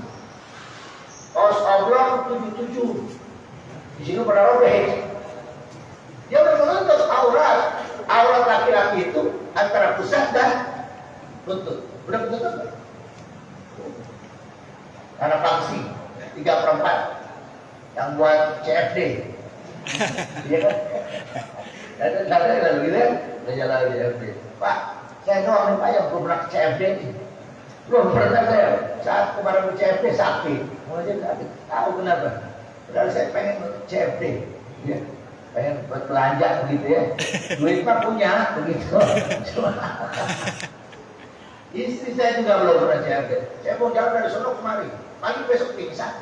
Kaos oblong 77. Di sini pada robek. Dia udah menuntut aurat. Aurat laki-laki itu antara pusat dan lutut. Udah menuntut. Karena pangsi 3/4 yang buat CFD. Iya kan? Dan saya lalu gitu ya, udah jalan CFD. Pak, saya doang nih Pak yang belum pernah ke CFD nih. Belum pernah saya. Saat kemarin ke CFD sakit. Mulai sakit. Tahu kenapa? Padahal saya pengen CFD. Ya. Pengen belanja begitu ya. Duit mah punya begitu. Cuma istri saya juga belum pernah CFD. Saya mau jalan dari Solo kemari. Pagi besok pingsan.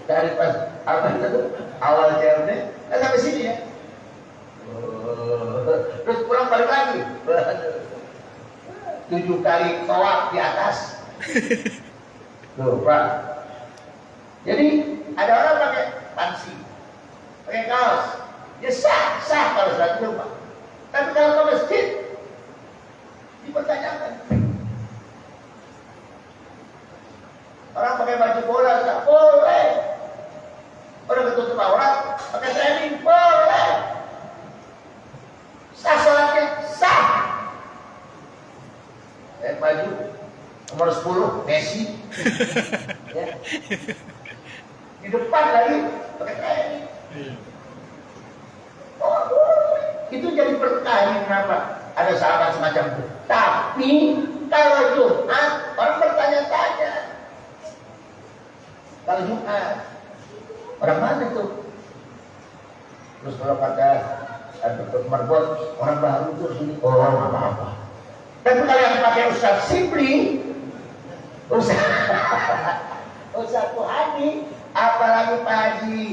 Dari pas apa itu awal CFD, kan sampai sini ya. Terus pulang balik lagi. 7 kali tawaf di atas. Loh, Pak. Jadi ada orang pakai pansi, pakai kaos, dia sah kalau sudah itu Pak. Tapi kalau ke masjid dipertanyakan. Orang pakai baju bola tak boleh. Orang ketutup aurat pakai training boleh. Sah sholatnya sah. Baju nomor 10 Messi. Ya. Di depan lagi pakai training. Oh, itu jadi pertanyaan kenapa ada sahabat semacam itu. Tapi kalau Jumat orang bertanya-tanya. Kalau Jumat orang mana itu? Terus kalau kata Dr. Marbot orang baru itu sini orang apa-apa. Tapi kalau yang pakai Ustaz Simpli, Ustaz Tuhani, apalagi Pak Haji.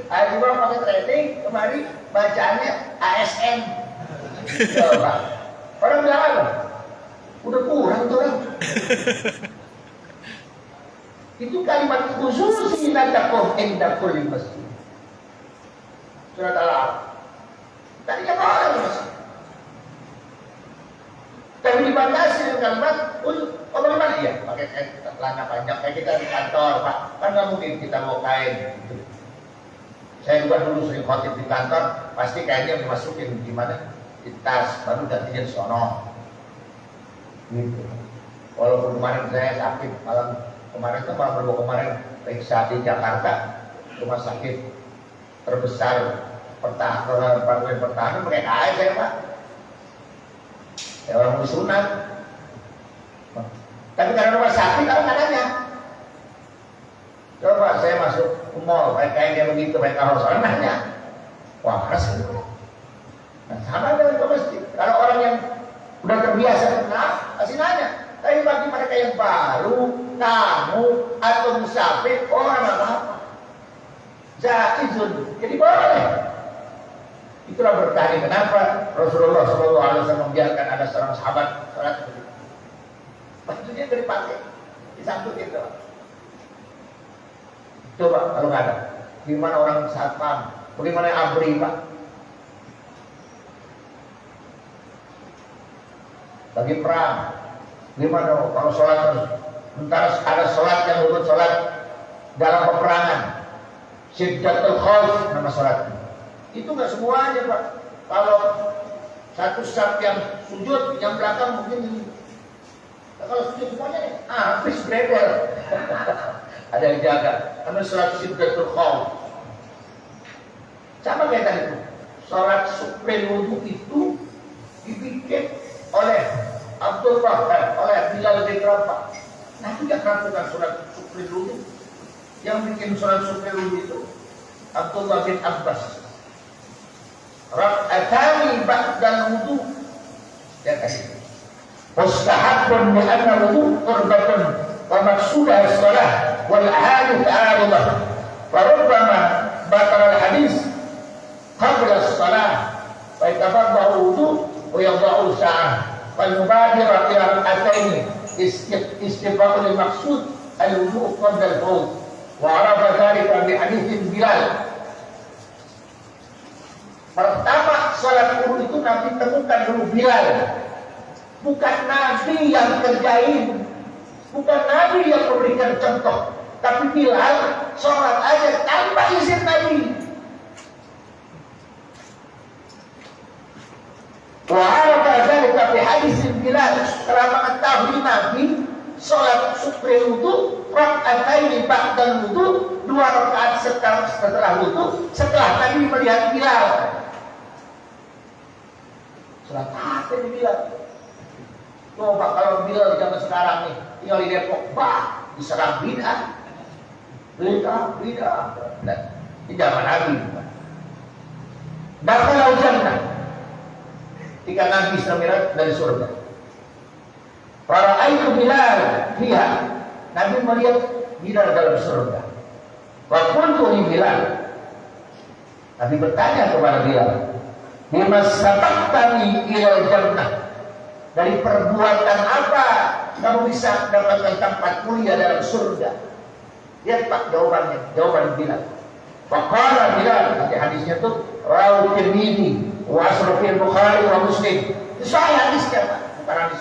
Haji Bang pakai training kemarin bacaannya ASN. Coba. Orang bilang apa? Udah kurang tuh orang. Itu kalimat khusus zinatakum inda kulli masjid. Surat Al-A'raf. Tadinya boleh masjid. Tapi dibatasi dengan kalimat bagaimana ya? Pakai celana panjang kayak kita di kantor, Pak. Kan nggak mungkin kita mau kain. Gitu. Saya juga dulu sering khotib di kantor, pasti kainnya dimasukin gimana? Di tas, baru gantinya di sono. Gitu. Walaupun kemarin saya sakit, kemarin periksa di Jakarta, rumah sakit terbesar pertahanan pakai kain saya Pak. Ya orang disunat. Tapi karena rumah sakit kalau katanya, coba saya masuk ke mall, kayak dia begitu, pakai kaos orang nanya, wah keras itu. Nah, sama dengan ke masjid. Kalau orang yang udah terbiasa kenal, kasih nanya. Tapi bagi mereka yang baru, tamu atau musafir, orang apa-apa. Jaizun, jadi boleh. Itulah bertanya kenapa Rasulullah SAW membiarkan ada seorang sahabat sholat begitu. Maksudnya dari dipakai, disambut gitu. Coba kalau nggak ada, gimana orang satpam, bagaimana abri Pak? Lagi perang, gimana kalau sholat harus Sementara ada sholat yang disebut sholat dalam peperangan, syiddatul khauf nama sholatnya. Itu nggak semuanya Pak. Kalau satu saf yang sujud, yang belakang mungkin nah, kalau sujud semuanya habis beredel. Ada yang jaga. Karena sholat syiddatul khauf. Sama kayak tadi itu. Sholat supril wudu itu dibikin oleh Abdullah oleh Bilal bin Rabah. Nabi tidak melakukan sholat supril wudu. Yang bikin sholat supril wudu itu Abdullah bin Abbas. Rak'atani ba'dal wudu. Ya kasih. Mustahabun li'anna wudu qurbatun wa maqsudah as-salah wal ahadith a'aridah. Wa rubbama batal al-hadis qabla as-salah wa yatawaddahu wudu wa yadha'u sa'ah wal mubadira ila rak'ataini istifaqul maqsud al-wudu qabla al-fawd wa arafa dhalika bi hadits Bilal. Pertama salat wudu itu Nabi temukan dulu Bilal. Bukan Nabi yang kerjain, bukan Nabi yang memberikan contoh, tapi Bilal salat aja tanpa izin Nabi. Wa arafa dhalika bi hadits Bilal. Telah mengetahui Nabi salat supril wudu rak'ataini ba'dal wudu, 2 rakaat setelah wudu, setelah Nabi melihat Bilal. Salat apa ini Bilal? Coba kalau Bilal zaman sekarang nih tinggal di Depok, bah diserang bid'ah. Nah, di zaman Nabi. Dakhala jannah. Ketika Nabi Isra dari surga. Fara'aitu Bilal fiha. Nabi melihat Bilal dalam surga. Wa qultu li Bilal. Nabi bertanya kepada Bilal, "Bima sabaqtani ila jannah?" Dari perbuatan apa kamu bisa mendapatkan tempat mulia dalam surga? Lihat Pak jawabannya, jawaban Bilal. Faqala Bilal, nanti hadisnya tuh rawi Tirmidzi wa asrafil Bukhari wa Muslim. Itu saya hadisnya Pak, bukan hadis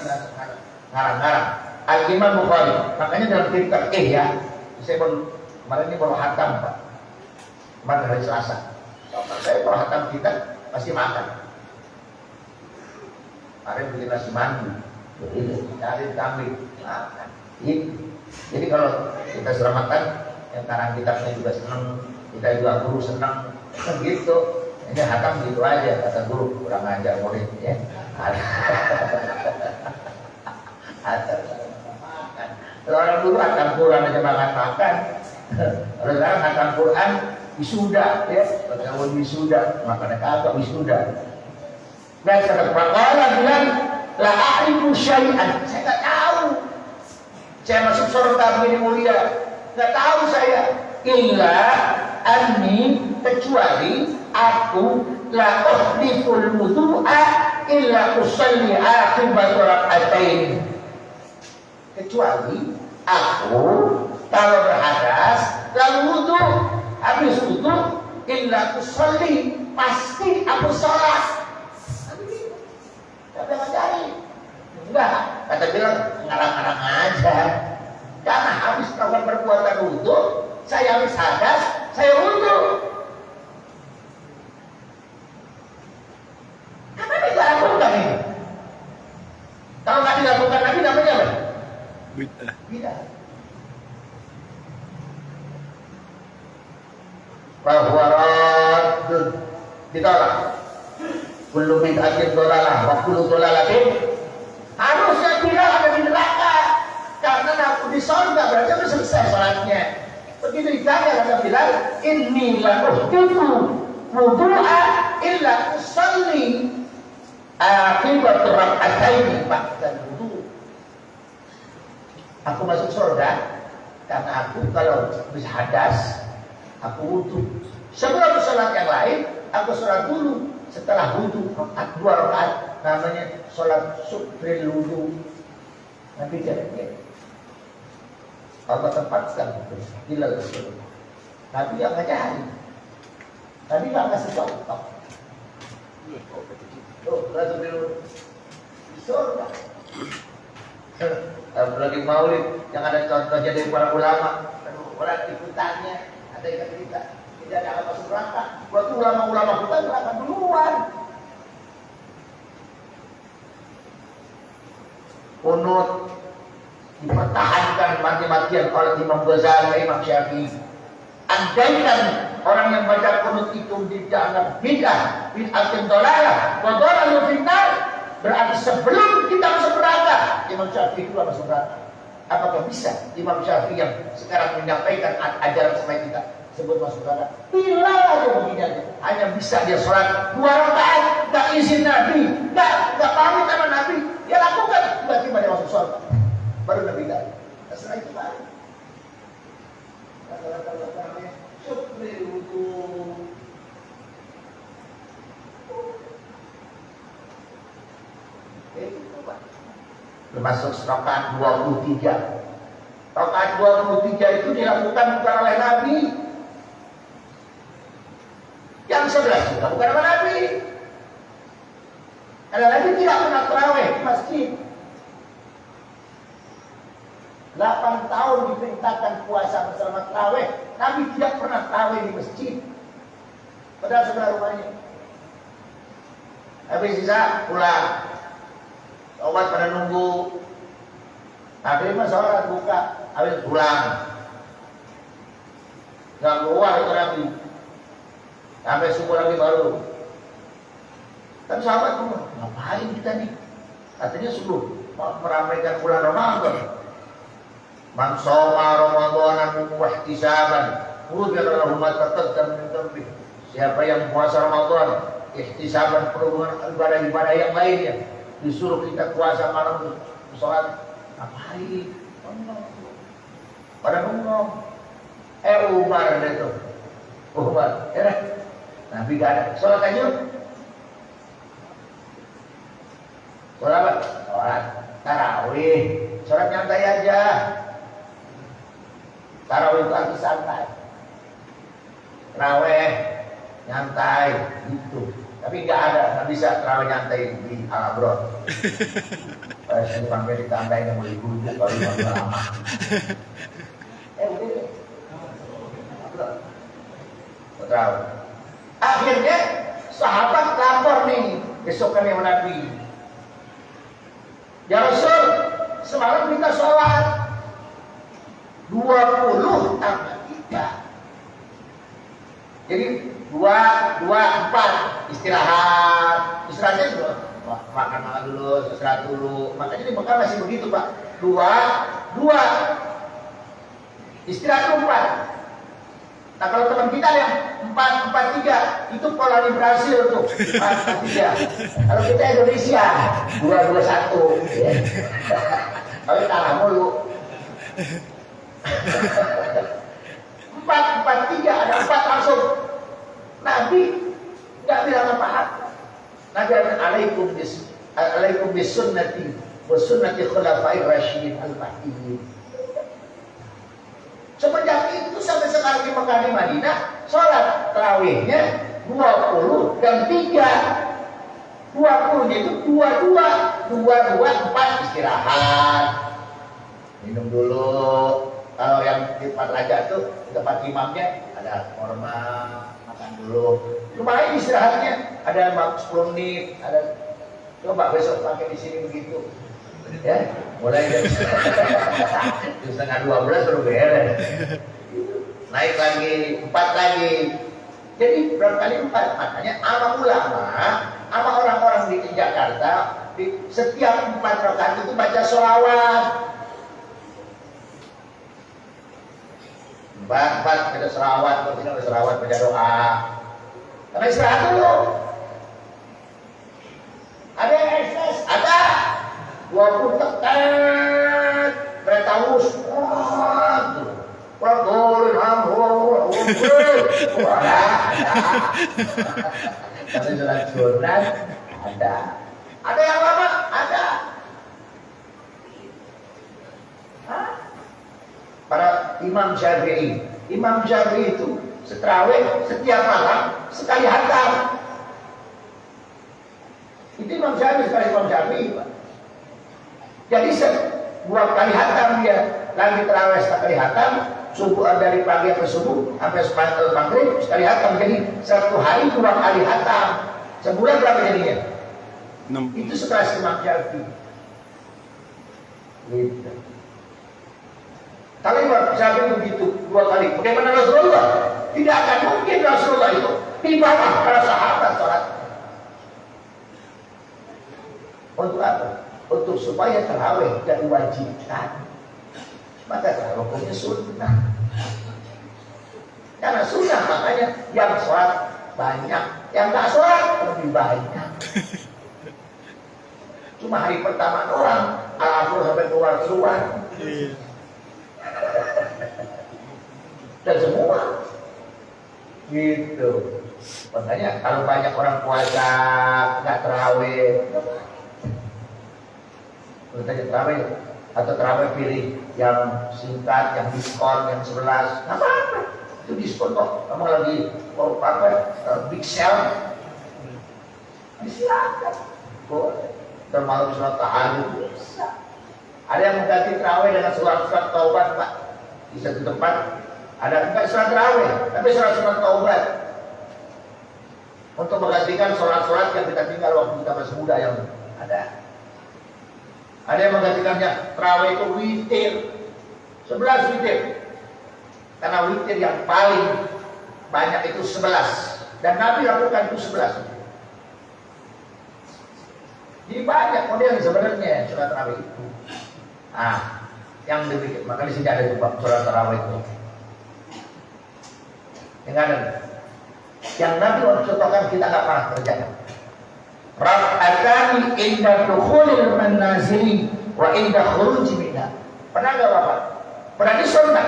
ngarang-ngarang. Al-Imam Bukhari. Makanya dalam kitab ya, saya kemarin ini baru hatam Pak. Kemarin hari Selasa. Saya kalau hatam kitab pasti makan. Kemarin bikin nasi mandi, cari kambing, makan. Jadi kalau kita sudah makan, yang karang kitabnya juga senang, kita juga guru senang, kan gitu. Ini hatam gitu aja, kata guru, kurang ajar murid ya. Makan. Kalau orang dulu hatam Quran aja makan. Kalau sekarang hatam Quran wisuda, ya, kalau wisuda, makannya kagak wisuda. Dan kata Pak bilang, la a'rifu syai'an. Saya nggak tahu. Saya masuk surga begini mulia, nggak tahu saya. Illa anni, kecuali aku la uhdithul wudu'a illa usalli aqibat rak'atain. Kecuali aku kalau berhadas lalu wudu, habis wudu illa usalli, pasti aku sholat. Tapi ngajari enggak, kata bilang ngarang-ngarang aja. Karena habis melakukan perbuatan wudu, saya habis hadas, saya wudu. Apa yang dilakukan ini? Kalau nggak dilakukan Nabi namanya apa? Bid'ah. Bahwa raddun ditolak. Kullu bid'atin dhalalah wa kullu dhalalatin. Harusnya Bilal ada di neraka karena aku di surga, berarti sudah selesai salatnya. Begitu ditanya kata Bilal, inni la uhdithu wudu'a illa usalli aqibat rak'ataini ba'da wudu. Aku masuk surga karena aku kalau bisa hadas aku wudu. Sebelum salat yang lain aku salat dulu. Setelah wudu, 2 rakaat, namanya sholat supril wudu. Nabi jadinya Allah tempatkan Bilal tersebut. Nabi yang ngajari, Nabi nggak ngasih contoh. Tuh, Rasul di surga. Apalagi maulid, yang ada contohnya dari para ulama. Orang ikutannya ada yang kita tidak ada masuk neraka. Waktu ulama-ulama kita neraka duluan. Kunut dipertahankan mati-matian oleh Imam Ghazali, Imam Syafi'i. Andaikan orang yang baca kunut itu dianggap bid'ah, bid'atin dhalalah, wa dhalalu finnar, berarti sebelum kita masuk neraka, Imam Syafi'i itu masuk neraka. Apakah bisa Imam Syafi'i yang sekarang menyampaikan ajaran sama kita sebut masuk neraka? Bila aja begini aja, hanya bisa dia sholat 2 rakaat, gak izin Nabi, gak pamit sama Nabi, dia lakukan, tiba-tiba dia masuk surga. Baru Nabi tadi. Setelah itu baru. Kata-kata syukri wudu. Termasuk rakaat 23. Rakaat 23 itu dilakukan bukan oleh Nabi. Yang 11 dilakukan oleh Nabi. Karena Nabi tidak pernah tarawih di masjid. 8 tahun diperintahkan puasa bersama tarawih, Nabi tidak pernah tarawih di masjid. Padahal sebelah rumahnya. Habis sisa pulang. Obat pada nunggu. Nabi mah sholat buka, habis pulang. Gak keluar itu Nabi. Sampai subuh lagi baru. Tapi sahabat ngomong, ngapain kita nih? Katanya suruh meramaikan bulan Ramadan. Man shoma Ramadanan wahtisaban ghufira lahu ma taqaddama min dhanbi. Siapa yang puasa Ramadan ihtisaban perhubungan ibadah-ibadah yang lainnya, disuruh kita puasa malam sholat, ngapain? Pada bengong. Umar itu. Umar, Nabi gak ada. Sholat aja. Sholat apa? Sholat tarawih. Sholat nyantai aja. Tarawih itu arti santai. Tarawih nyantai gitu. Tapi nggak ada, nggak bisa tarawih nyantai di Al-Abrod. Saya sampai ditandai yang beli guru baru lama. Tarawih. Akhirnya sahabat lapor nih besokannya Nabi. Ya Rasul, semalam kita sholat 20 tambah 3. Jadi 2, 4 istirahatnya dulu. Makan dulu, istirahat dulu. Makanya di Mekah masih begitu Pak. 2 istirahat 4. Nah kalau teman kita yang 4-4-3 itu pola di Brasil tuh 4-4-3. Kalau kita Indonesia 2-2-1 ya. Kalau kalah mulu 4-4-3 ada 4 langsung. Nabi nggak bilang apa-apa. Nabi alaikum bis sunnati wa sunnati khulafa'ir rasyidin al-mahdiyyin. Semenjak itu sampai sekarang di Mekah di Madinah, sholat tarawihnya 20 dan 3. 20-nya itu 22, 4 istirahat. Minum dulu. Kalau yang di tempat raja itu, di tempat imamnya ada korma, makan dulu. Lumayan istirahatnya, ada 10 menit, ada. Coba besok pakai di sini begitu. Ya, mulai jam 11:30 baru beres. Naik lagi, 4 lagi. Jadi berapa kali 4? Makanya sama ulama, sama orang-orang di Jakarta, di setiap 4 rakaat itu baca sholawat. 4 ada sholawat, kalau ada sholawat baca doa. Karena istirahat dulu. Ada yang ekses? Ada. 20 tekan kereta lurus, tapi jalan Jordan ada yang lama, ada. Para Imam Syafi'i itu tarawih setiap malam sekali khatam. Itu Imam Syafi'i, Pak. Jadi 2 kali khatam dia. lagi terawih sekali hatam, subuh dari pagi sampai subuh sampai maghrib sekali hatam, jadi satu hari 2 kali hatam, sebulan berapa jadinya? 6. Itu sekelas Imam Syafi'i. Gitu. Kalau Imam Syafi'i begitu 2 kali, bagaimana Rasulullah? Tidak akan mungkin Rasulullah itu di bawah para sahabat sholat. Untuk apa? Untuk supaya tarawih tidak diwajibkan, maka tarawihnya sunnah. Karena sunnah makanya yang sholat banyak, yang tak sholat lebih banyak. Cuma hari pertama doang, al-akhir sampai keluar-keluar. Dan semua gitu. Makanya kalau banyak orang puasa nggak terawih, tanya terawih atau terawih pilih yang singkat, yang diskon, yang 11, nggak apa-apa. Itu diskon kok. Kamu lagi big sale, disilakan. Boleh. Termasuk surat tahajud bisa. Ada yang mengganti terawih dengan surat-surat taubat, Pak. Di satu tempat ada enggak surat terawih, tapi surat-surat taubat. Untuk menggantikan surat-surat yang kita tinggal waktu kita masih muda yang ada. Ada yang menggantikannya terawih itu witir, 11 witir. Karena witir yang paling banyak itu 11, dan Nabi lakukan itu 11. Jadi banyak model sebenarnya surat tarawih itu. Yang demikian, maka di sini ada juga surat tarawih itu. Yang ada, yang Nabi waktu contohkan kita nggak pernah kerjakan. Rak'atani inda dukhulil manazili wa inda khuruji minha. Pernah nggak Bapak? Pernah disunnah.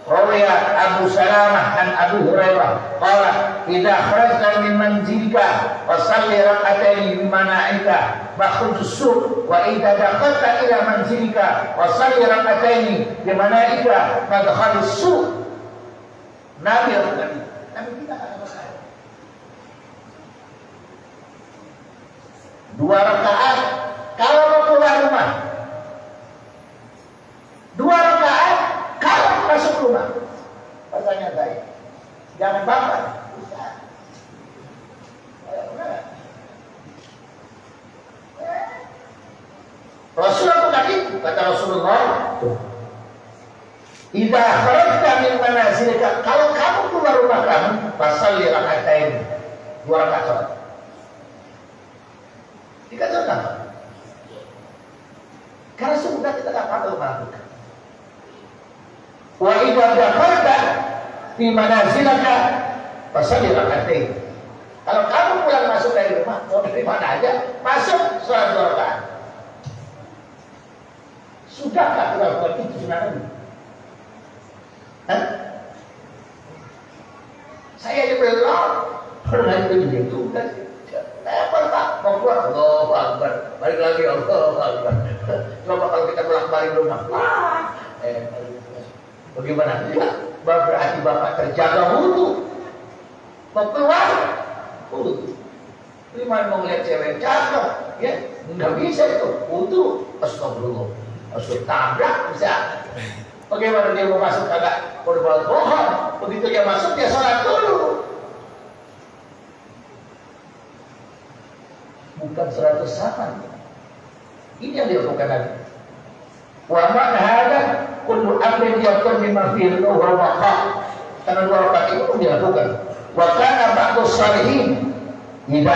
Rawiya Abu Salamah an Abu Hurairah qala idza kharajta min manzilika wa salli rak'ataini bi mana'ika makhruj as-suq wa idza dakhalta ila manzilika wa salli rak'ataini bi mana'ika madkhal as-suq. Nabi lakukan itu. Nabi kita kata masalah 2 rakaat kalau mau keluar rumah, 2 rakaat kalau masuk rumah. Pertanyaan saya, jangan bapak. Rasulullah bukan itu, kata Rasulullah. Idza kharajta min manazilika, kalau kamu keluar rumah kamu, fasalli rak'atain, 2 rakaat salat. Dikatakan, karena sudah kita tak patut melakukan. Wa idza dakhalta fi manazilika fasalli rak'atain. Kalau kamu pulang masuk dari rumah, mau dari mana aja, masuk salat 2 rakaat. Sudahkah kita buat itu sunnah Nabi? Saya aja belum pernah itu kan. Apa Pak? Mau keluar? Allahu Akbar. Balik lagi Allahu Akbar. Coba kalau kita bolak-balik rumah. Bagaimana? Ya, berarti Bapak terjaga wudu. Mau keluar? Wudu. Gimana mau lihat cewek cakep? Ya, nggak bisa itu. Wudu. Astagfirullah. Harus tabrak bisa. Bagaimana dia mau masuk kagak berbuat bohong? Begitu dia masuk dia sholat dulu. Bukan 100 sama. Ini yang dilakukan Nabi. Wa man hada kullu amrin yakun mimma fihi wa waqa. Karena 2 rakaat itu dilakukan. Wa kana ba'du salihin idza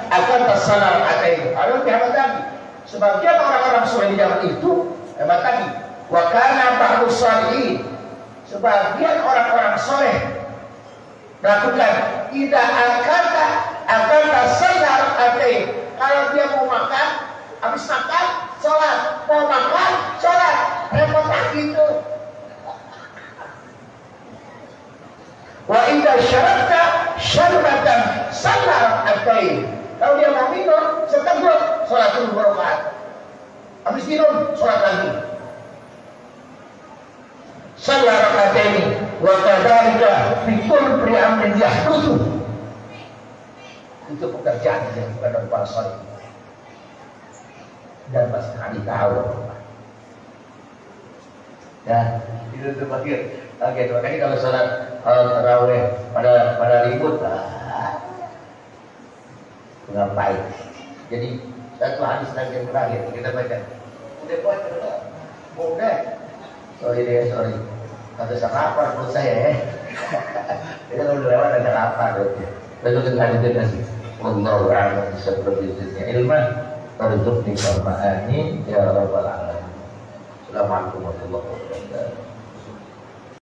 akalta salat atain. Kalau kiamat tadi sebagian orang-orang soleh di zaman itu hebat tadi. Wa kana ba'du salihin, sebagian orang-orang soleh melakukan idza akalta salat atain. Kalau dia mau makan, habis makan sholat, mau makan sholat, repot gitu. Wa idza syarabta syarbatan salat atain. Kalau dia mau minum, seteguk sholat dulu 2 rakaat. Habis minum, sholat lagi. Salat raka'ataini wa kadzalika fi kulli amrin yahdutsu. Itu pekerjaan yang bukan para salih. Dan pasti kali tahu. Ya, itu terakhir. Oke, makanya kalau sholat taraweh pada ribut ngapain? Jadi satu hadis Nabi yang terakhir kita baca. Udah. Sorry. Ada sarapan menurut saya ya. Kita kalau udah lewat ada lapar ya. Lalu kita hadis kasih. Wallahu a'lam bishawab ilman warzuqni farma'ani ya rabbal alamin. Assalamualaikum warahmatullahi wabarakatuh.